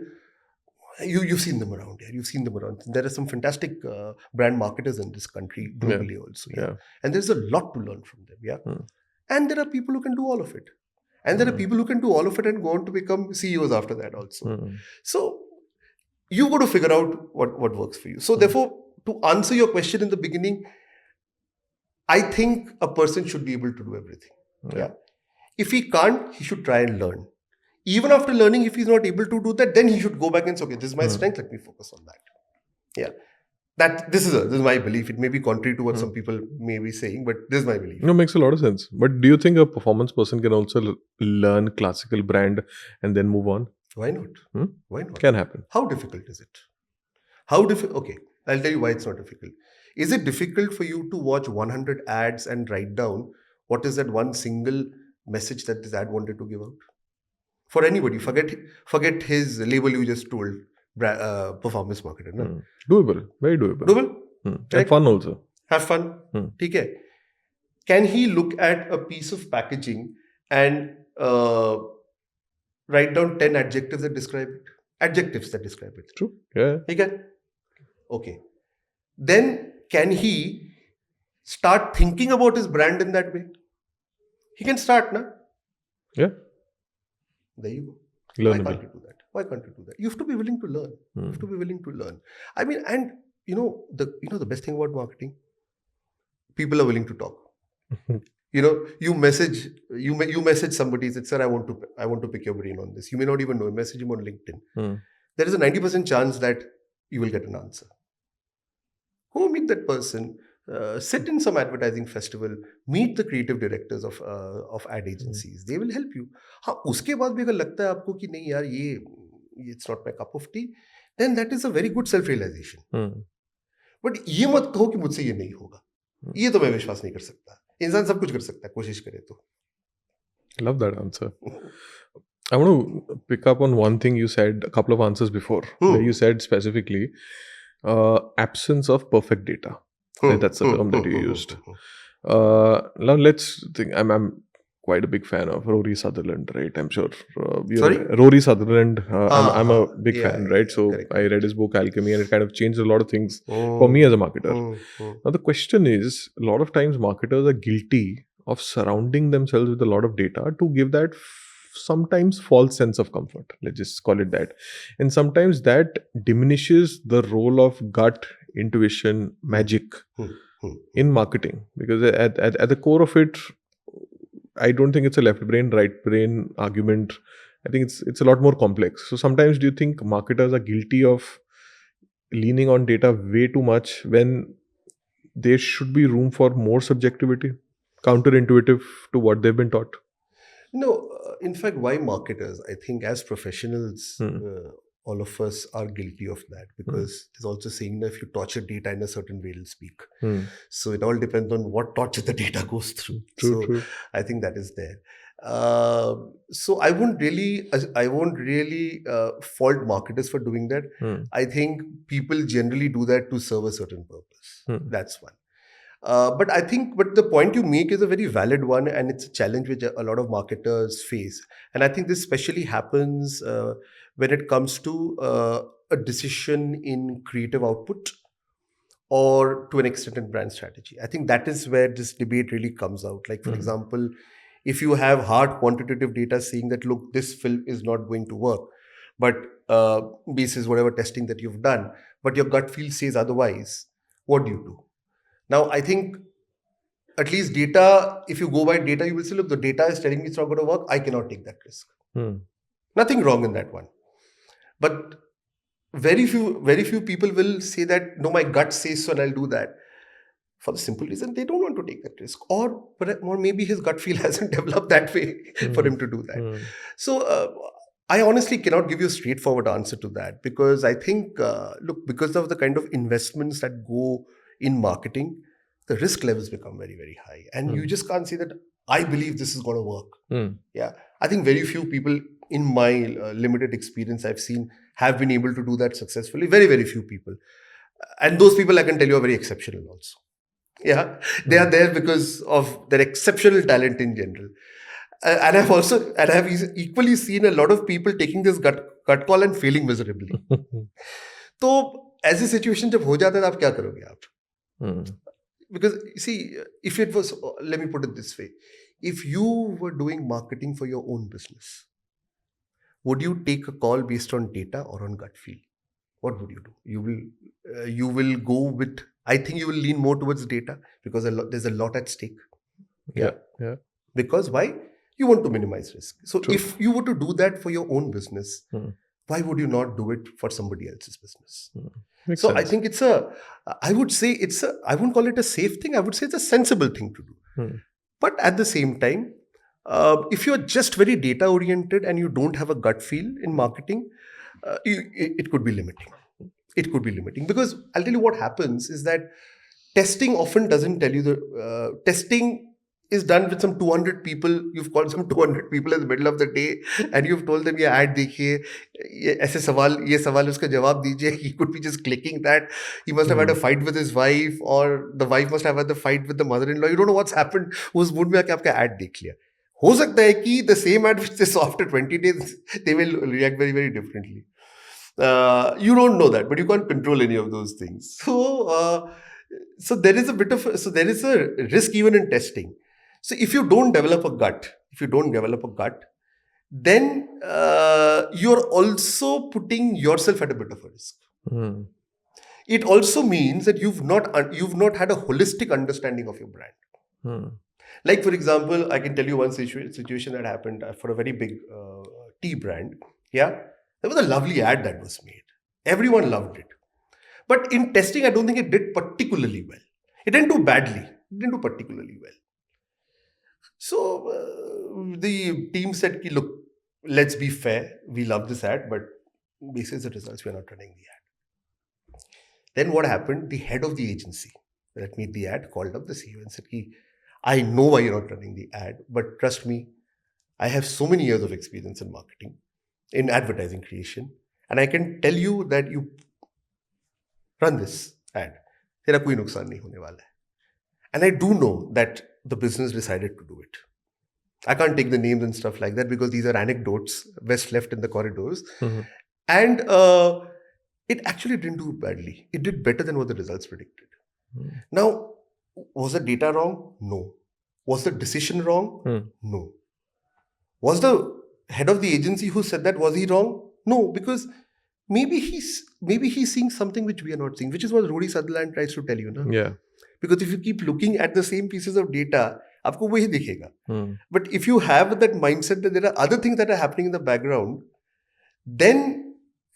you've seen them around here. You've seen them around. There are some fantastic brand marketers in this country globally also. Yeah. And there's a lot to learn from them. Yeah. And there are people who can do all of it. And there are people who can do all of it and go on to become CEOs after that also. So you got to figure out what works for you. So therefore, to answer your question in the beginning, I think a person should be able to do everything. Yeah. If he can't, he should try and learn. Even after learning, if he's not able to do that, then he should go back and say, okay, this is my strength, let me focus on that. Yeah. This is my belief. It may be contrary to what some people may be saying, but this is my belief. No, makes a lot of sense. But do you think a performance person can also learn classical brand and then move on? Why not? Why not? Can happen. How difficult is it? Okay, I'll tell you why it's not difficult. Is it difficult for you to watch 100 ads and write down what is that one single message that this ad wanted to give out? For anybody, forget his label you just told, performance marketer. No? Doable, very doable. Doable? And fun also. Have fun. Okay. Can he look at a piece of packaging and write down 10 adjectives that describe it? Adjectives that describe it. True. Yeah. He can. Okay. Then can he start thinking about his brand in that way? He can start, na? Yeah. There you go. Learnable. Why can't you do that? Why can't you do that? You have to be willing to learn. You have to be willing to learn. I mean, and the best thing about marketing, people are willing to talk. You message somebody, said, sir, I want to pick your brain on this. You may not even know. Message him on LinkedIn. There is a 90% chance that you will get an answer. Go meet that person. Sit in some advertising festival. Meet the creative directors of ad agencies. They will help you. हाँ, उसके बाद भी अगर लगता है आपको कि नहीं यार ये it's not my cup of tea, then that is a very good self-realization. But ये मत कहो कि मुझसे ये नहीं होगा. ये तो मैं विश्वास नहीं कर सकता. इंसान सब कुछ कर सकता है, कोशिश करे तो. Love that answer. I want to pick up on one thing you said a couple of answers before. Where you said specifically absence of perfect data. That's the term that you used. Now let's think. I'm quite a big fan of Rory Sutherland, right? I'm sure. Sorry? Rory Sutherland. I'm a big fan, right? So correct. I read his book Alchemy, and it kind of changed a lot of things for me as a marketer. Now the question is, a lot of times marketers are guilty of surrounding themselves with a lot of data to give that sometimes false sense of comfort. Let's just call it that. And sometimes that diminishes the role of gut, intuition, magic in marketing. Because at the core of it, I don't think it's a left brain, right brain argument. I think it's a lot more complex. So sometimes do you think marketers are guilty of leaning on data way too much when there should be room for more subjectivity, counterintuitive to what they've been taught? No, in fact, why marketers? I think as professionals, all of us are guilty of that, because there's also saying that if you torture data in a certain way, it'll speak. So it all depends on what torture the data goes through. True. I think that is there. So I won't really fault marketers for doing that. I think people generally do that to serve a certain purpose. That's one. But the point you make is a very valid one, and it's a challenge which a lot of marketers face. And I think this especially happens when it comes to a decision in creative output or to an extent in brand strategy. I think that is where this debate really comes out. Like, for example, if you have hard quantitative data saying that, look, this film is not going to work, but basis whatever testing that you've done, but your gut feel says otherwise, what do you do? Now, I think at least data, if you go by data, you will say, look, the data is telling me it's not going to work. I cannot take that risk. Nothing wrong in that one. But very few people will say that, no, my gut says so and I'll do that. For the simple reason, they don't want to take that risk. Or maybe his gut feel hasn't developed that way for him to do that. So, I honestly cannot give you a straightforward answer to that, because I think, because of the kind of investments that go in marketing, the risk levels become very, very high. And you just can't say that, I believe this is going to work. Yeah. I think very few people in my limited experience I've seen have been able to do that successfully. Very, very few people. And those people, I can tell you, are very exceptional also. Yeah. They are there because of their exceptional talent in general. And I've equally seen a lot of people taking this gut call and failing miserably. So, ऐसी situation जब हो जाता है, आप क्या करोगे आप? Because see, if it was, let me put it this way, if you were doing marketing for your own business, would you take a call based on data or on gut feel? What would you do? You will go with, I think you will lean more towards data, because there's a lot at stake. Yeah. Because why? You want to minimize risk. So True. if you were to do that for your own business, Hmm. why would you not do it for somebody else's business? Makes So sense. I think I would say I wouldn't call it a safe thing. I would say it's a sensible thing to do. Hmm. But at the same time, if you're just very data oriented and you don't have a gut feel in marketing, it could be limiting. It could be limiting because I'll tell you what happens is that testing often doesn't tell you testing is done with some 200 people. You've called some 200 people in the middle of the day and you've told them, ये ad देखिए, ऐसे सवाल, ये सवाल उसका जवाब दीजिए. He could be just clicking that. He must have had a fight with his wife, or the wife must have had the fight with the mother-in-law. You don't know what's happened. उस mood में आके आपका ad देख लिया. हो सकता है कि the same ad which they saw after 20 days, they will react very, very differently. You don't know that, but you can't control any of those things. So there is a risk even in testing. So if you don't develop a gut, then you're also putting yourself at a bit of a risk. Hmm. It also means that you've not had a holistic understanding of your brand. Hmm. Like, for example, I can tell you one situation that happened for a very big tea brand. Yeah, there was a lovely ad that was made. Everyone loved it. But in testing, I don't think it did particularly well. It didn't do badly. It didn't do particularly well. So the team said, look, let's be fair. We love this ad, but basis the results, we're not running the ad. Then what happened? The head of the agency that made the ad called up the CEO and said, I know why you're not running the ad, but trust me, I have so many years of experience in marketing, in advertising creation, and I can tell you that you run this ad. Tera koi nuksan nahi hone wala hai. And I do know that the business decided to do it. I can't take the names and stuff like that because these are anecdotes best left in the corridors. Mm-hmm. And it actually didn't do badly. It did better than what the results predicted. Mm-hmm. Now, was the data wrong? No. Was the decision wrong? No. Was the head of the agency who said that, was he wrong? No, because maybe he's seeing something which we are not seeing, which is what Rudy Sutherland tries to tell you. No? Yeah. Because if you keep looking at the same pieces of data, आपको वही दिखेगा. But if you have that mindset that there are other things that are happening in the background, then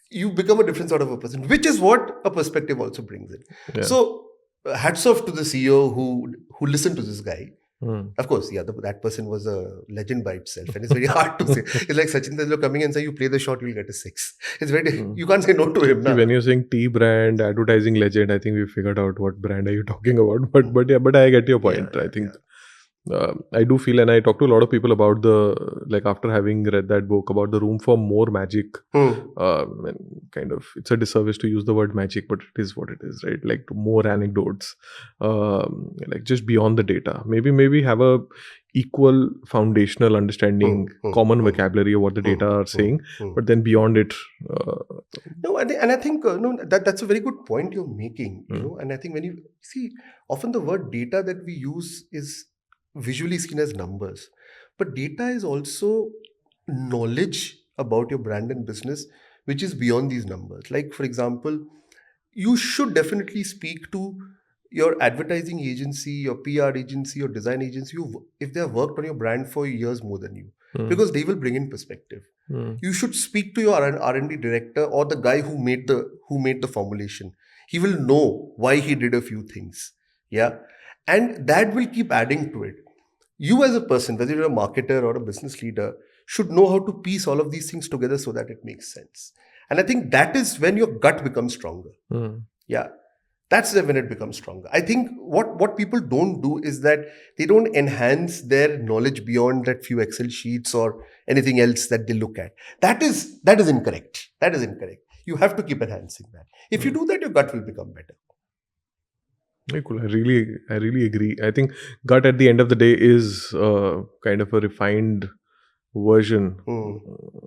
you become a different sort of a person, which is what a perspective also brings in. Yeah. So hats off to the CEO who listened to this guy. Of course, yeah, that person was a legend by itself, and it's very hard to say. It's like Sachin Tendulkar coming and saying, "You play the shot, you'll get a 6." It's very you can't say no to him. See, when you're saying tea brand, advertising legend, I think we figured out what brand are you talking about. But I get your point. Yeah, I think I do feel, and I talk to a lot of people about after having read that book about the room for more magic. And kind of, it's a disservice to use the word magic, but it is what it is, right? Like more anecdotes, like just beyond the data. Maybe have a equal foundational understanding, common vocabulary of what the data are saying, but then beyond it. No, and I think that's a very good point you're making. You know, and I think when you see, often the word data that we use is visually seen as numbers, but data is also knowledge about your brand and business, which is beyond these numbers. Like, for example, you should definitely speak to your advertising agency, your PR agency, your design agency, if they have worked on your brand for years more than you, because they will bring in perspective. You should speak to your R&D director or the guy who made the formulation. He will know why he did a few things. Yeah. And that will keep adding to it. You as a person, whether you're a marketer or a business leader, should know how to piece all of these things together so that it makes sense. And I think that is when your gut becomes stronger. Yeah, that's when it becomes stronger. I think what people don't do is that they don't enhance their knowledge beyond that few Excel sheets or anything else that they look at. That is incorrect. That is incorrect. You have to keep enhancing that. If you do that, your gut will become better. Very cool. I really agree. I think gut at the end of the day is kind of a refined version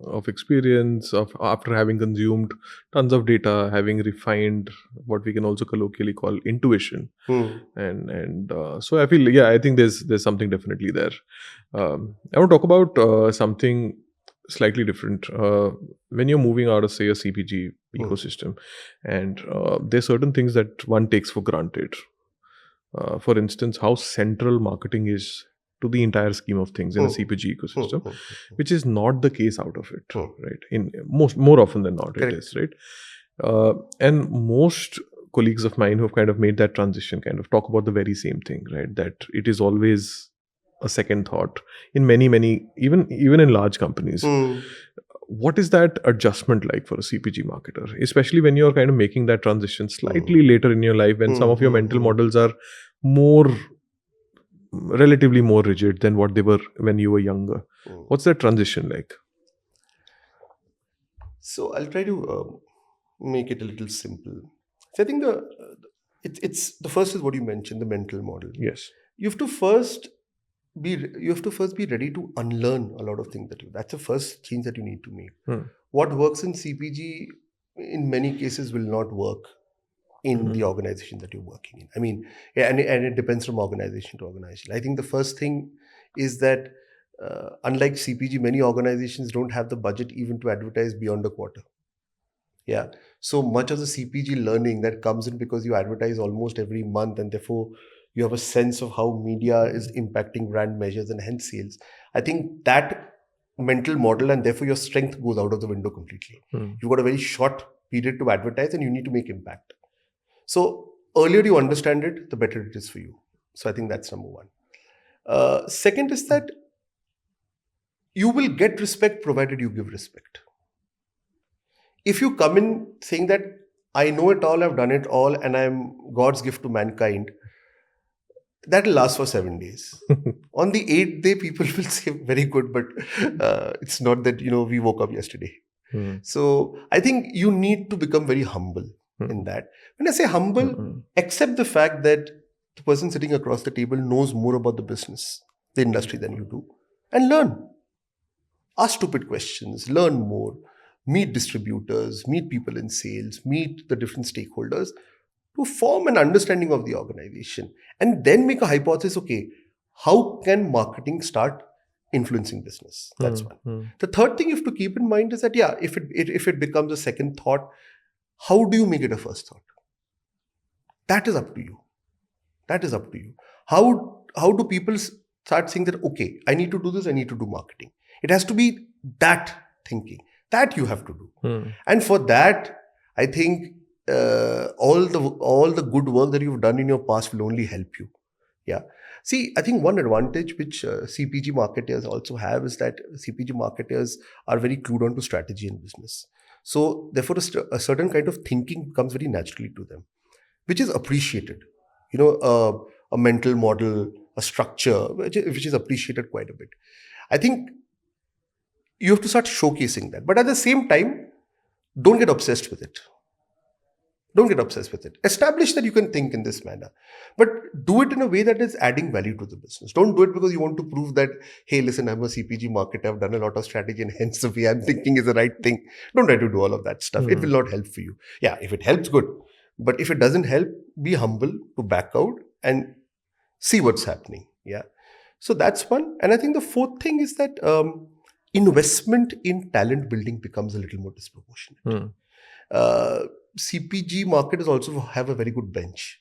of experience of after having consumed tons of data, having refined what we can also colloquially call intuition. And so I feel, I think there's something definitely there. I want to talk about something slightly different. When you're moving out of, say, a CPG ecosystem, and there's certain things that one takes for granted. For instance, how central marketing is to the entire scheme of things in a CPG ecosystem, which is not the case out of it, right? In more often than not, Correct. it is, right? And most colleagues of mine who have kind of made that transition kind of talk about the very same thing, right? That it is always a second thought in many, even in large companies. What is that adjustment like for a CPG marketer, especially when you're kind of making that transition slightly later in your life, when some of your mental models are relatively more rigid than what they were when you were younger? What's that transition like? So I'll try to make it a little simple. So I think it's the first is what you mentioned, the mental model. Yes. You have to first be ready to unlearn a lot of things that's the first change that you need to make. What works in CPG in many cases will not work in the organization that you're working in. I mean, and it depends from organization to organization. I think the first thing is that unlike CPG, many organizations don't have the budget even to advertise beyond a quarter. Yeah. So much of the CPG learning that comes in because you advertise almost every month, and therefore you have a sense of how media is impacting brand measures and hence sales. I think that mental model and therefore your strength goes out of the window completely. You've got a very short period to advertise and you need to make impact. So earlier you understand it, the better it is for you. So I think that's number one. Second is that you will get respect provided you give respect. If you come in saying that I know it all, I've done it all, and I'm God's gift to mankind, that will last for 7 days. On the 8th day, people will say, very good, but it's not that, we woke up yesterday. So I think you need to become very humble in that. When I say humble, accept the fact that the person sitting across the table knows more about the business, the industry than you do, and learn. Ask stupid questions, learn more, meet distributors, meet people in sales, meet the different stakeholders to form an understanding of the organization, and then make a hypothesis. Okay, how can marketing start influencing business? That's one. The third thing you have to keep in mind is that, if it becomes a second thought, how do you make it a first thought? That is up to you. How do people start saying that, okay, I need to do this, I need to do marketing? It has to be that thinking that you have to do. And for that, I think all the good work that you've done in your past will only help you. Yeah. See, I think one advantage which CPG marketers also have is that CPG marketers are very clued on to strategy in business. So therefore, a certain kind of thinking comes very naturally to them, which is appreciated. A mental model, a structure, which is appreciated quite a bit. I think you have to start showcasing that. But at the same time, don't get obsessed with it. Establish that you can think in this manner. But do it in a way that is adding value to the business. Don't do it because you want to prove that, hey, listen, I'm a CPG marketer, I've done a lot of strategy, and hence the way I'm thinking is the right thing. Don't try to do all of that stuff. It will not help for you. Yeah, if it helps, good. But if it doesn't help, be humble to back out and see what's happening. Yeah. So that's one. And I think the fourth thing is that investment in talent building becomes a little more disproportionate. CPG marketers also have a very good bench.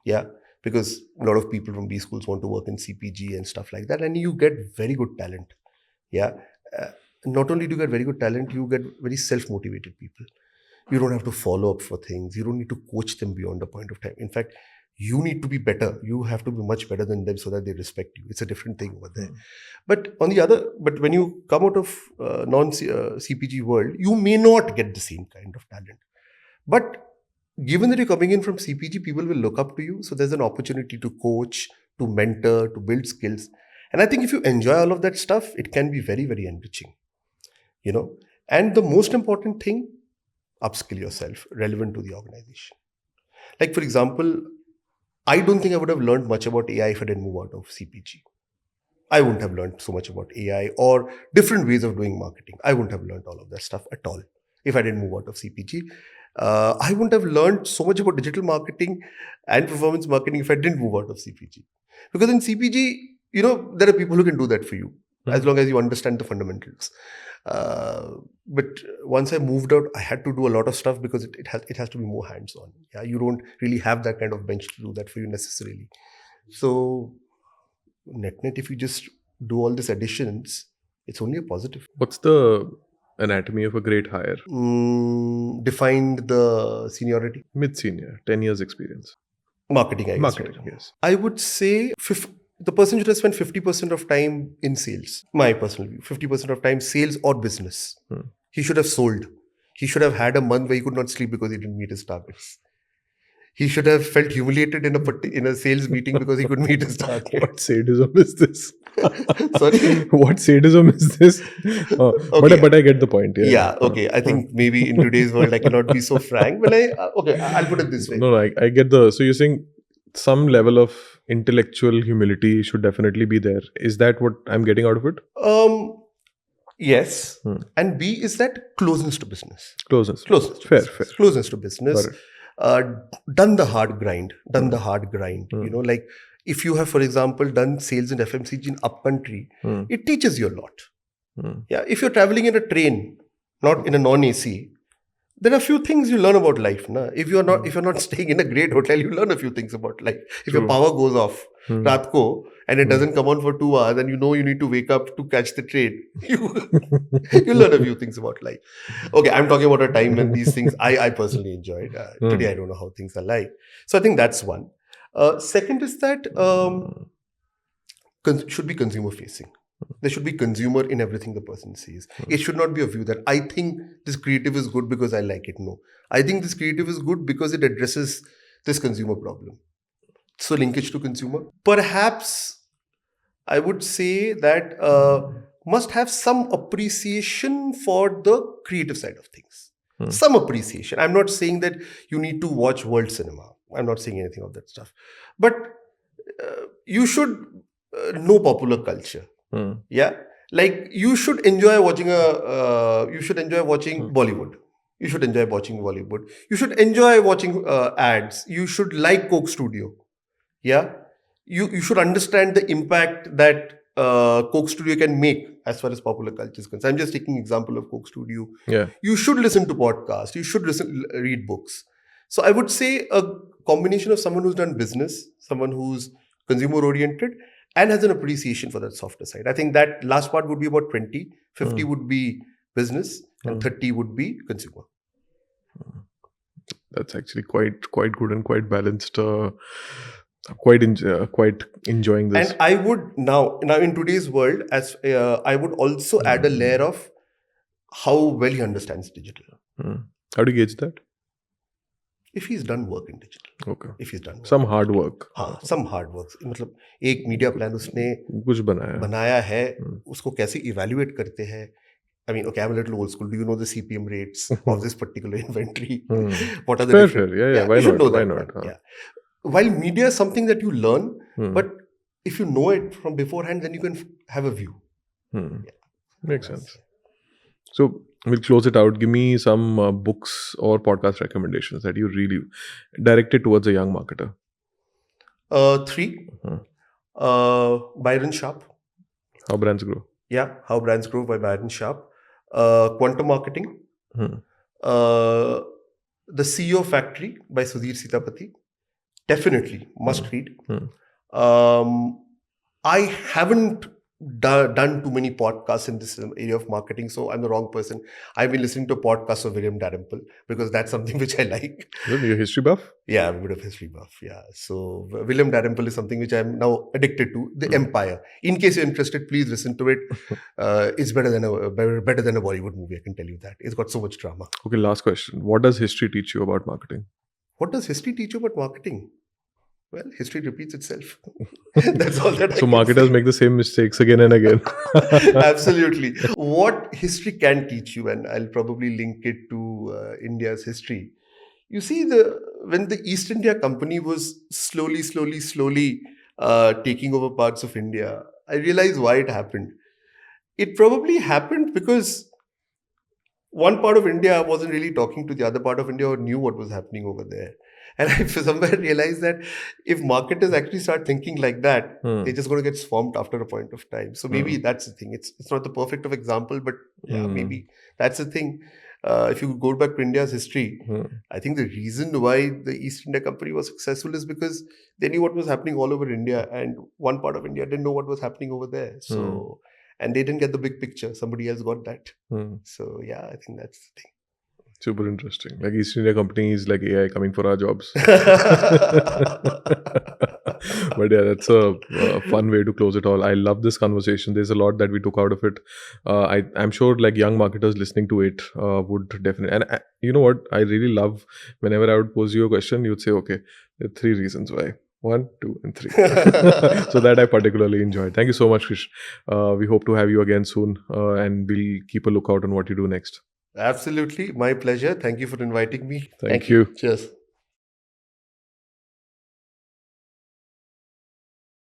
Yeah. Because a lot of people from B schools want to work in CPG and stuff like that. And you get very good talent. Yeah. Not only do you get very good talent, you get very self-motivated people. You don't have to follow up for things. You don't need to coach them beyond a point of time. In fact, you need to be better. You have to be much better than them so that they respect you. It's a different thing over there. But when you come out of non-CPG world, you may not get the same kind of talent. But given that you're coming in from CPG, people will look up to you. So there's an opportunity to coach, to mentor, to build skills. And I think if you enjoy all of that stuff, it can be very, very enriching. And the most important thing, upskill yourself relevant to the organization. Like, for example, I don't think I would have learned much about AI if I didn't move out of CPG. I wouldn't have learned so much about AI or different ways of doing marketing. I wouldn't have learned all of that stuff at all if I didn't move out of CPG. I wouldn't have learned so much about digital marketing and performance marketing if I didn't move out of CPG. Because in CPG, there are people who can do that for you as long as you understand the fundamentals. But once I moved out, I had to do a lot of stuff because it has to be more hands-on. Yeah, you don't really have that kind of bench to do that for you necessarily. So net, if you just do all these additions, it's only a positive. What's the anatomy of a great hire? Defined the seniority. Mid-senior, 10 years experience. Marketing, I guess. Marketing, Right? yes. I would say the person should have spent 50% of time in sales. My personal view, 50% of time sales or business. He should have sold. He should have had a month where he could not sleep because he didn't meet his targets. He should have felt humiliated in a sales meeting because he couldn't meet his target. What sadism is this? Sorry? What sadism is this? Okay. But I get the point. Yeah, okay. I think maybe in today's world I cannot be so frank, but I'll put it this way. No, I get so you're saying some level of intellectual humility should definitely be there. Is that what I'm getting out of it? Yes. And B is that closeness to business. Closeness. Fair. Fair. Closeness to business. Done the hard grind. You know, like if you have, for example, done sales in FMCG in upcountry, it teaches you a lot. Yeah. If you're traveling in a train, not in a non-AC, there are a few things you learn about life. Na? If you're not staying in a great hotel, you learn a few things about life. If your power goes off, raat ko, and it doesn't come on for 2 hours, and you know you need to wake up to catch the train, you learn a few things about life. Okay, I'm talking about a time when these things I personally enjoyed. Today I don't know how things are like. So I think that's one. Second is that should be consumer facing. There should be consumer in everything the person sees. It should not be a view that I think this creative is good because I like it. No. I think this creative is good because it addresses this consumer problem. So linkage to consumer. Perhaps I would say that must have some appreciation for the creative side of things. Some appreciation. I'm not saying that you need to watch world cinema. I'm not saying anything of that stuff. But you should know popular culture. Yeah, like you should enjoy watching Bollywood. You should enjoy watching Bollywood. You should enjoy watching ads. You should like Coke Studio. Yeah, you should understand the impact that Coke Studio can make as far as popular culture is concerned. I'm just taking example of Coke Studio. Yeah, you should listen to podcasts. You should read books. So I would say a combination of someone who's done business, someone who's consumer oriented, and has an appreciation for that softer side. I think that last part would be about 20, 50 would be business, and 30 would be consumer. That's actually quite good and quite balanced. Quite enjoying this. And I would now in today's world, as I would also add a layer of how well he understands digital. How do you gauge that? If he's done work in digital. Okay. If he's done work. Some hard work. हाँ, some hard work. मतलब एक media plan उसने कुछ बनाया है, उसको कैसे evaluate करते हैं. I mean, okay, I'm a little old school. Do you know the CPM rates of this particular inventory? What are the fair. Yeah. Why not? Yeah. While media is something that you learn, but if you know it from beforehand, then you can have a view. Yeah. Makes sense. So we'll close it out. Give me some books or podcast recommendations that you really directed towards a young marketer. 3. Byron Sharp. How Brands Grow. Yeah, How Brands Grow by Byron Sharp. Quantum Marketing. The CEO Factory by Sudhir Sitapati. Definitely must read. I haven't done too many podcasts in this area of marketing, so I'm the wrong person. I've been listening to podcasts of William Dalrymple because that's something which I like. You're a history buff? Yeah, I'm a bit of history buff. Yeah, so William Dalrymple is something which I'm now addicted to. The Empire. In case you're interested, please listen to it. It's better than a Bollywood movie. I can tell you that. It's got so much drama. Okay, last question. What does history teach you about marketing? What does history teach you about marketing? Well, history repeats itself. That's all that I So marketers make the same mistakes again and again. Absolutely. What history can teach you, and I'll probably link it to India's history. You see, when the East India Company was slowly taking over parts of India, I realized why it happened. It probably happened because one part of India wasn't really talking to the other part of India or knew what was happening over there. And I somewhere realized that if marketers actually start thinking like that, they're just going to get swamped after a point of time. So maybe that's the thing. It's not the perfect of example, but yeah, maybe that's the thing. if you go back to India's history, Hmm. I think the reason why the East India Company was successful is because they knew what was happening all over India, and one part of India didn't know what was happening over there. So, and they didn't get the big picture. Somebody else got that. Hmm. So, yeah, I think that's the Super interesting. Like East India Company is like AI coming for our jobs. thing. But yeah, that's a fun way to close it all. I love this conversation. There's a lot that we took out of it. I'm sure like young marketers listening to it would definitely. And you know what? I really love whenever I would pose you a question, you'd say, okay, there are 3 reasons why. 1, 2, and 3. So that I particularly enjoyed. Thank you so much, Krish. We hope to have you again soon, and we'll keep a lookout on what you do next. Absolutely. My pleasure. Thank you for inviting me. Thank you. Cheers.